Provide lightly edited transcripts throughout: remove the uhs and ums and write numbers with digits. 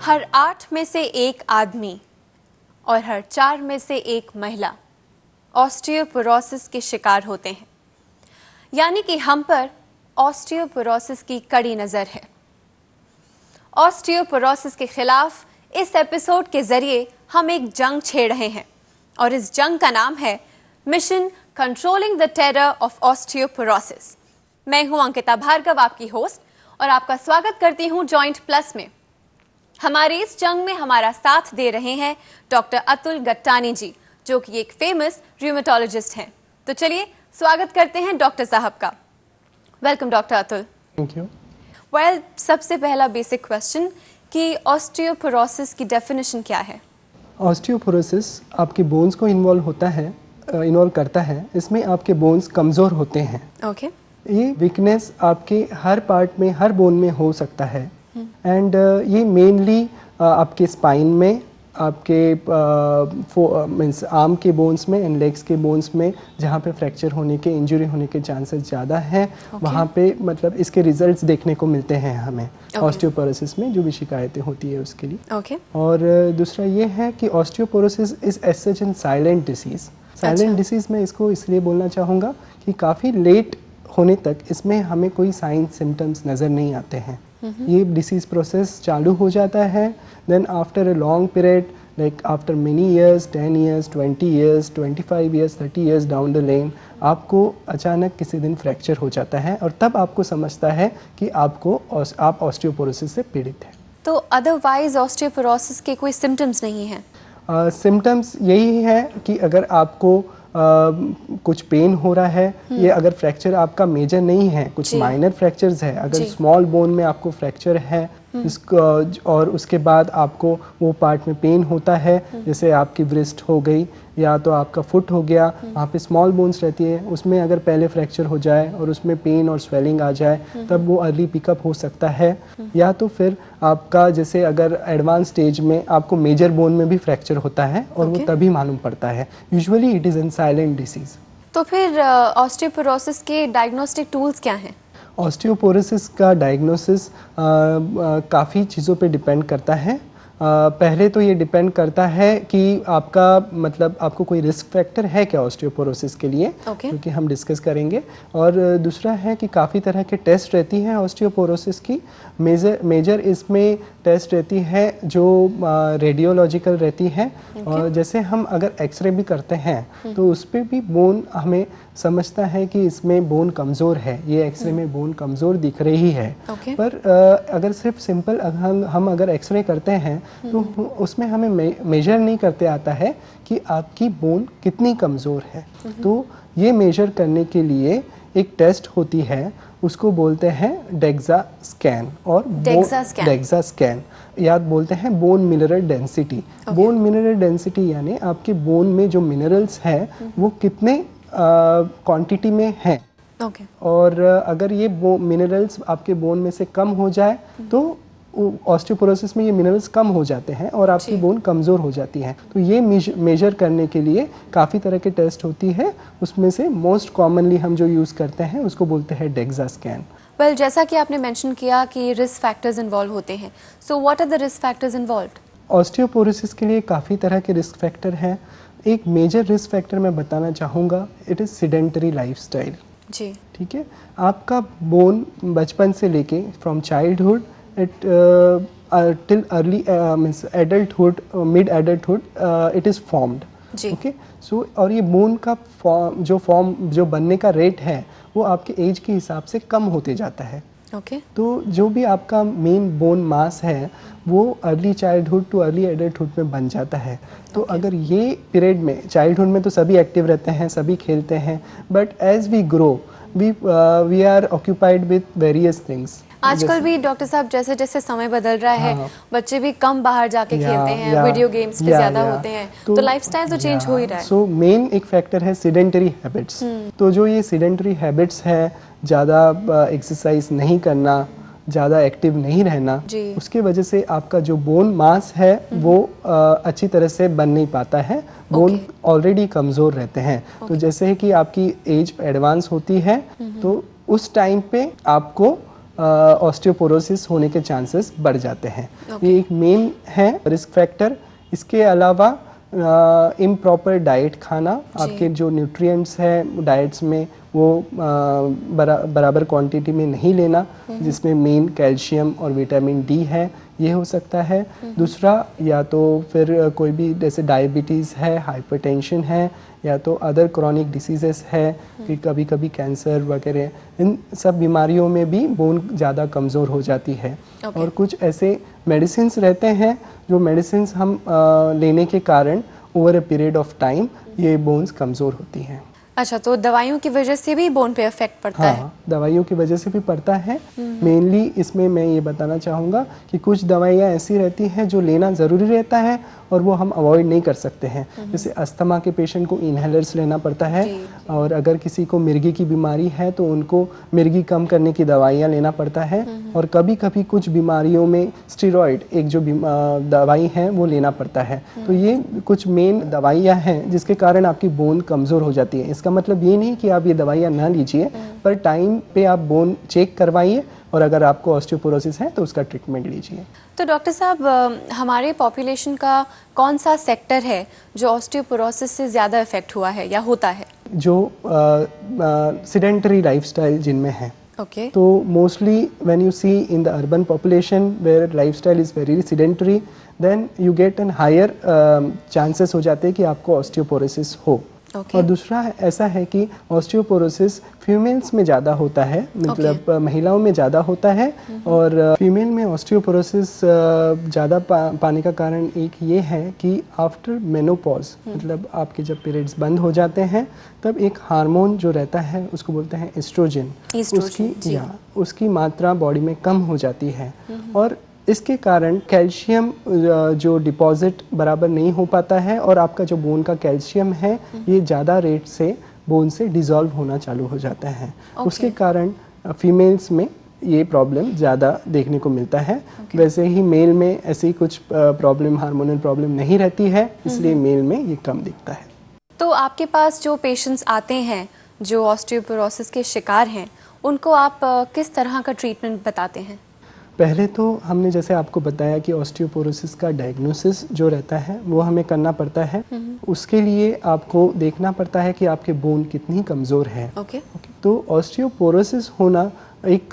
हर 8 में से एक आदमी और हर 4 में से एक महिला ऑस्टियोपोरोसिस के शिकार होते हैं। यानी कि हम पर ऑस्टियोपोरोसिस की कड़ी नजर है। ऑस्टियोपोरोसिस के खिलाफ इस एपिसोड के जरिए हम एक जंग छेड़ रहे हैं और इस जंग का नाम है mission controlling the terror of osteoporosis. मैं हूं अंकिता भार्गव, आपकी होस्ट, और आपका स्वागत करती हूं जॉइंट प्लस में। हमारे इस जंग में हमारा साथ दे रहे हैं डॉक्टर अतुल गट्टानी जी, जो कि एक फेमस र्यूमेटोलॉजिस्ट हैं। तो चलिए स्वागत करते हैं डॉक्टर साहब का। Welcome doctor Atul. Thank you. Well, सबसे पहला बेसिक क्वेश्चन कि ऑस्टियोपोरोसिस की डेफिनेशन क्या है? ऑस्टियोपोरोसिस आपके बोन्स को इन्वॉल्व करता है। इसमें आपके बोन्स कमज़ोर होते हैं। ओके। ये वीकनेस आपके हर पार्ट में, हर बोन में हो सकता है। एंड ये मेनली आपके स्पाइन में, आपके मीन्स आर्म के बोन्स में एंड लेग्स के बोन्स में, जहाँ पे फ्रैक्चर होने के, इंजरी होने के चांसेस ज़्यादा हैं, वहाँ पे मतलब इसके रिजल्ट्स देखने को मिलते हैं हमें ऑस्टियोपोरोसिस में, जो भी शिकायतें होती है उसके लिए। और दूसरा ये है कि osteoporosis is as such an silent disease. Silent disease में इसको इसलिए बोलना चाहूँगा कि काफ़ी लेट होने तक इसमें हमें कोई साइन सिम्टम्स नज़र नहीं आते हैं। ये डिसीज़ प्रोसेस चालू हो जाता है, then after a long period, like after many years, 10 years, 20 years, 25 years, 30 years down the lane, आपको अचानक किसी दिन फ्रैक्चर हो जाता है और तब आपको समझता है कि आप ऑस्टियोपोरोसिस से पीड़ित हैं। तो अदरवाइज ऑस्टियोपोरोसिस के कोई सिम्टम्स नहीं हैं? सिम्टम्स यही है कि अगर आपको कुछ पेन हो रहा है, ये अगर फ्रैक्चर आपका मेजर नहीं है, कुछ माइनर फ्रैक्चर्स है, अगर स्मॉल बोन में आपको फ्रैक्चर है और उसके बाद आपको वो पार्ट में पेन होता है, जैसे आपकी ब्रिस्ट हो गई या तो आपका फुट हो गया, वहाँ पे स्मॉल बोन्स रहती है, उसमें अगर पहले फ्रैक्चर हो जाए और उसमें पेन और स्वेलिंग आ जाए, तब वो अर्ली पिकअप हो सकता है। या तो फिर आपका जैसे अगर एडवांस स्टेज में आपको मेजर बोन में भी फ्रैक्चर होता है और वो तभी मालूम पड़ता है। Usually it is an silent disease. तो फिर ऑस्टियोपोरोसिस के डायग्नोस्टिक टूल्स क्या हैं? ऑस्टियोपोरोसिस का डायग्नोसिस काफ़ी चीज़ों पे डिपेंड करता है। पहले तो ये डिपेंड करता है कि आपका मतलब आपको कोई रिस्क फैक्टर है क्या ऑस्टियोपोरोसिस के लिए, क्योंकि हम डिस्कस करेंगे। और दूसरा है कि काफ़ी तरह के टेस्ट रहती हैं ऑस्टियोपोरोसिस की। मेजर इसमें टेस्ट रहती है जो रेडियोलॉजिकल रहती है। और जैसे हम अगर एक्सरे भी करते हैं तो उस पर भी बोन हमें समझता है कि इसमें बोन कमज़ोर है, ये एक्सरे में बोन कमज़ोर दिख रही है। पर अगर सिर्फ सिंपल हम अगर एक्सरे करते हैं तो उसमें हमें मेजर नहीं करते आता है कि आपकी बोन कितनी कमज़ोर है। तो ये मेजर करने के लिए एक टेस्ट होती है, उसको बोलते हैं डेक्सा स्कैन और डेक्सा स्कैन, याद बोलते हैं bone mineral density. Bone mineral density यानी आपके बोन में जो मिनरल्स हैं वो कितने क्वांटिटी में हैं। और अगर ये मिनरल्स आपके बोन में से कम हो जाए तो ऑस्टियोपोरोसिस में ये मिनरल्स कम हो जाते हैं और आपकी बोन कमज़ोर हो जाती है। तो ये मेजर करने के लिए काफ़ी तरह के टेस्ट होती है, उसमें से मोस्ट कॉमनली हम जो यूज़ करते हैं उसको बोलते हैं डेक्सा स्कैन। वेल, जैसा कि आपने मेंशन किया कि रिस्क फैक्टर्स इन्वॉल्व होते हैं, so what are the risk factors involved? Osteoporosis के लिए काफ़ी तरह के रिस्क फैक्टर हैं। एक मेजर रिस्क फैक्टर मैं बताना चाहूँगा, इट इज़ सेडेंटरी लाइफस्टाइल। जी, ठीक है। आपका बोन बचपन से लेके from childhood till early means adulthood, mid adulthood, it is formed. Okay. So और ये बोन का जो बनने का रेट है वो आपके एज के हिसाब से कम होते जाता है। तो जो भी आपका मेन बोन मास है वो early childhood too early adulthood में बन जाता है। तो अगर ये पीरियड में, चाइल्डहुड में तो सभी एक्टिव रहते हैं, सभी खेलते हैं, but as we grow we are occupied with various things. आजकल भी डॉक्टर साहब जैसे जैसे समय बदल रहा है, बच्चे भी कम बाहर जाके खेलते हैं, वीडियो गेम्स पे ज्यादा होते हैं, तो लाइफस्टाइल तो चेंज हो ही रहा है। सो मेन एक फैक्टर है सेडेंटरी हैबिट्स। तो जो ये सेडेंटरी हैबिट्स है, ज़्यादा एक्सरसाइज नहीं करना, ज़्यादा एक्टिव नहीं रहना, उसके वजह से आपका जो बोन मास है वो अच्छी तरह से बन नहीं पाता है। बोन ऑलरेडी कमज़ोर रहते हैं। तो जैसे कि आपकी एज एडवांस होती है तो उस टाइम पे आपको ऑस्टियोपोरोसिस होने के चांसेस बढ़ जाते हैं। ये एक मेन है रिस्क फैक्टर। इसके अलावा इम्प्रॉपर डाइट खाना, आपके जो न्यूट्रिएंट्स हैं डाइट्स में वो बराबर क्वांटिटी में नहीं लेना, जिसमें मेन कैल्शियम और विटामिन डी है, ये हो सकता है। दूसरा, या तो फिर कोई भी जैसे डायबिटीज़ है, हाइपरटेंशन है, या तो अदर क्रॉनिक डिसीजेस है कि कभी कभी कैंसर वगैरह, इन सब बीमारियों में भी बोन ज़्यादा कमज़ोर हो जाती है। और कुछ ऐसे मेडिसिन्स रहते हैं जो मेडिसिन्स हम लेने के कारण over a period of time ये बोन्स कमज़ोर होती हैं। अच्छा, तो दवाइयों की वजह से भी बोन पे इफेक्ट पड़ता है? हाँ, दवाइयों की वजह से भी पड़ता है। मेनली इसमें मैं ये बताना चाहूँगा कि कुछ दवाइयाँ ऐसी रहती हैं जो लेना ज़रूरी रहता है और वो हम अवॉइड नहीं कर सकते हैं। जैसे अस्थमा के पेशेंट को इनहेलर्स लेना पड़ता है, और अगर किसी को मिर्गी की बीमारी है तो उनको मिर्गी कम करने की दवाइयाँ लेना पड़ता है। और कभी कभी कुछ बीमारियों में स्टेरॉइड एक जो दवाई है वो लेना पड़ता है। तो ये कुछ मेन दवाइयाँ हैं जिसके कारण आपकी बोन कमज़ोर हो जाती है। इसका मतलब ये नहीं कि आप ये दवाइयाँ ना लीजिए, पर टाइम पे आप बोन चेक करवाइए, और अगर आपको ऑस्टियोपोरोसिस है तो उसका ट्रीटमेंट लीजिए। तो डॉक्टर साहब, हमारे पॉपुलेशन का कौन सा सेक्टर है जो ऑस्टियोपोरोसिस से ज़्यादा इफेक्ट हुआ है या होता है? जो सेडेंटरी लाइफस्टाइल जिनमें है। ओके। तो mostly when you see in the urban population where lifestyle is very sedentary, then you get an higher chances हो जाते हैं कि आपको ऑस्टियोपोरोसिस हो। और दूसरा ऐसा है कि ऑस्टियोपोरोसिस फीमेल्स में ज़्यादा होता है, मतलब महिलाओं में ज़्यादा होता है। और फीमेल में ऑस्टियोपोरोसिस ज़्यादा पाने का कारण एक ये है कि आफ्टर मेनोपॉज, मतलब आपके जब पीरियड्स बंद हो जाते हैं तब एक हार्मोन जो रहता है उसको बोलते हैं एस्ट्रोजन, उसकी मात्रा बॉडी में कम हो जाती है। और इसके कारण कैल्शियम जो डिपॉजिट बराबर नहीं हो पाता है, और आपका जो बोन का कैल्शियम है ये ज़्यादा रेट से बोन से डिज़ोल्व होना चालू हो जाता है। उसके कारण फीमेल्स में ये प्रॉब्लम ज़्यादा देखने को मिलता है। वैसे ही मेल में ऐसी कुछ प्रॉब्लम, हार्मोनल प्रॉब्लम नहीं रहती है, इसलिए मेल में ये कम दिखता है। तो आपके पास जो पेशेंट्स आते हैं जो ऑस्टियोपोरोसिस के शिकार हैं, उनको आप किस तरह का ट्रीटमेंट बताते हैं? पहले तो हमने जैसे आपको बताया कि ऑस्टियोपोरोसिस का डायग्नोसिस जो रहता है वो हमें करना पड़ता है। उसके लिए आपको देखना पड़ता है कि आपके बोन कितनी कमज़ोर है। तो ऑस्टियोपोरोसिस होना एक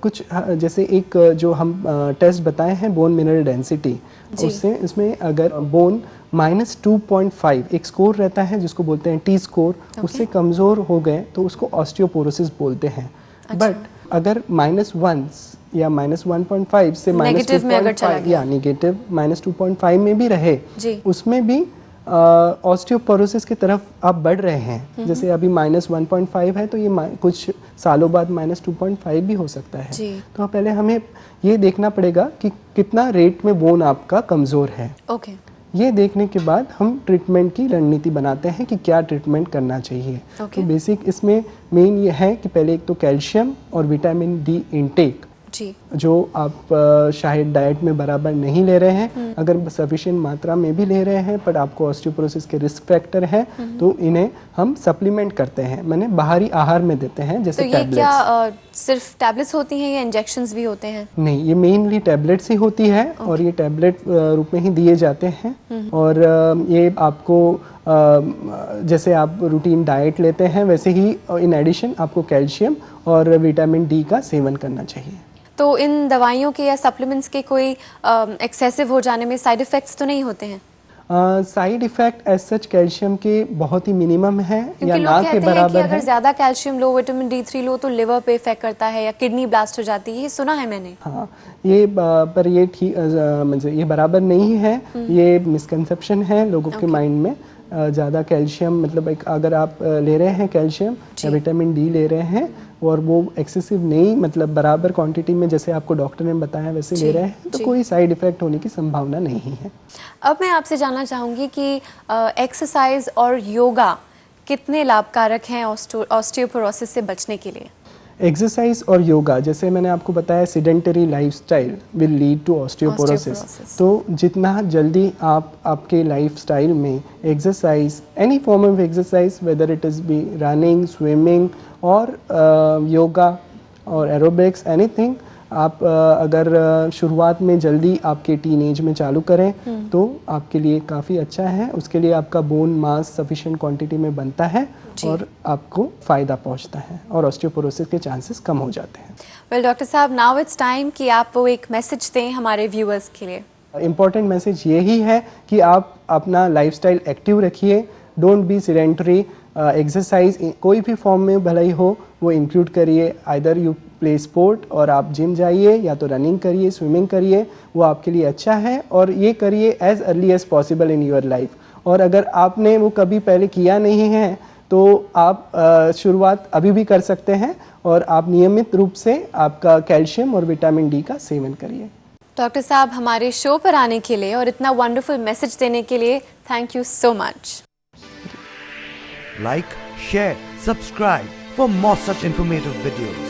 कुछ जैसे एक जो हम टेस्ट बताए हैं बोन मिनरल डेंसिटी, उससे इसमें अगर बोन -2.5 एक स्कोर रहता है जिसको बोलते हैं टी स्कोर, उससे कमज़ोर हो गए तो उसको ऑस्टियोपोरोसिस बोलते हैं। बट अगर -1 या -1.5 से -2.5 या नेगेटिव -2.5 में भी रहे, उसमें भी ऑस्टियोपोरोसिस की तरफ आप बढ़ रहे हैं। जैसे अभी -1.5 है तो ये कुछ सालों बाद -2.5 भी हो सकता है। तो पहले हमें ये देखना पड़ेगा कि कितना रेट में बोन आपका कमज़ोर है। ये देखने के बाद हम ट्रीटमेंट की रणनीति बनाते हैं कि क्या ट्रीटमेंट करना चाहिए। तो बेसिक इसमें मेन ये है कि पहले एक तो कैल्शियम और विटामिन डी इनटेक, जो आप शायद डाइट में बराबर नहीं ले रहे हैं, अगर सफिशिएंट मात्रा में भी ले रहे हैं पर आपको ऑस्टियोपोरोसिस के रिस्क फैक्टर है तो इन्हें हम सप्लीमेंट करते हैं, माने बाहरी आहार में देते हैं। जैसे तो ये क्या सिर्फ टैबलेट्स होती हैं या इंजेक्शंस भी होते हैं? नहीं, ये मेनली टैबलेट्स ही होती है और ये टैबलेट रूप में ही दिए जाते हैं। और ये आपको जैसे आप रूटीन डाइट लेते हैं वैसे ही इन एडिशन आपको कैल्शियम और विटामिन डी का सेवन करना चाहिए। तो इन दवाइयों के या सप्लीमेंट्स के कोई एक्सेसिव हो जाने में साइड इफ़ेक्ट्स तो नहीं होते हैं? Side effect as such calcium के बहुत ही मिनिमम है या ना के बराबर है। अगर ज़्यादा कैल्शियम लो, विटामिन D3 लो तो लिवर पे इफेक्ट करता है या किडनी ब्लास्ट हो जाती है, ये सुना है मैंने। हाँ, ये पर ये ठीक मतलब ये बराबर नहीं है, ये मिसकंसेप्शन है लोगों के माइंड में। ज़्यादा कैल्शियम मतलब एक अगर आप ले रहे हैं कैल्शियम या विटामिन डी ले रहे हैं और वो एक्सेसिव नहीं, मतलब बराबर क्वांटिटी में जैसे आपको डॉक्टर ने बताया वैसे ले रहे हैं, तो कोई साइड इफ़ेक्ट होने की संभावना नहीं है। अब मैं आपसे जानना चाहूँगी कि एक्सरसाइज और योगा कितने लाभकारक हैं ऑस्टियोपोरोसिस से बचने के लिए? एक्सरसाइज और योगा, जैसे मैंने आपको बताया sedentary lifestyle will lead to osteoporosis. तो जितना जल्दी आप आपके लाइफस्टाइल में exercise, any form of exercise, whether it is be running, swimming और योगा और एरोबिक्स, एनीथिंग, आप अगर शुरुआत में जल्दी आपके टीनेज में चालू करें तो आपके लिए काफ़ी अच्छा है। उसके लिए आपका बोन मास सफिशिएंट क्वांटिटी में बनता है और आपको फ़ायदा पहुंचता है और ऑस्टियोपोरोसिस के चांसेस कम हो जाते हैं। वेल डॉक्टर साहब, नाउ इट्स टाइम कि आप वो एक मैसेज दें हमारे व्यूअर्स के लिए। इम्पॉर्टेंट मैसेज यही है कि आप अपना लाइफस्टाइल एक्टिव रखिए, डोंट बी सिडेंटरी, एक्सरसाइज कोई भी फॉर्म में भले ही हो वो इंक्लूड करिए। आइदर यू प्ले स्पोर्ट और आप जिम जाइए या तो रनिंग करिए, स्विमिंग करिए, वो आपके लिए अच्छा है और ये करिए as early as possible in your life. और अगर आपने वो कभी पहले किया नहीं है तो आप शुरुआत अभी भी कर सकते हैं और आप नियमित रूप से आपका कैल्शियम और विटामिन डी का सेवन करिए। डॉक्टर साहब, हमारे शो पर आने के लिए और इतना वंडरफुल मैसेज देने के लिए thank you so much. Like, share, subscribe for more such informative videos.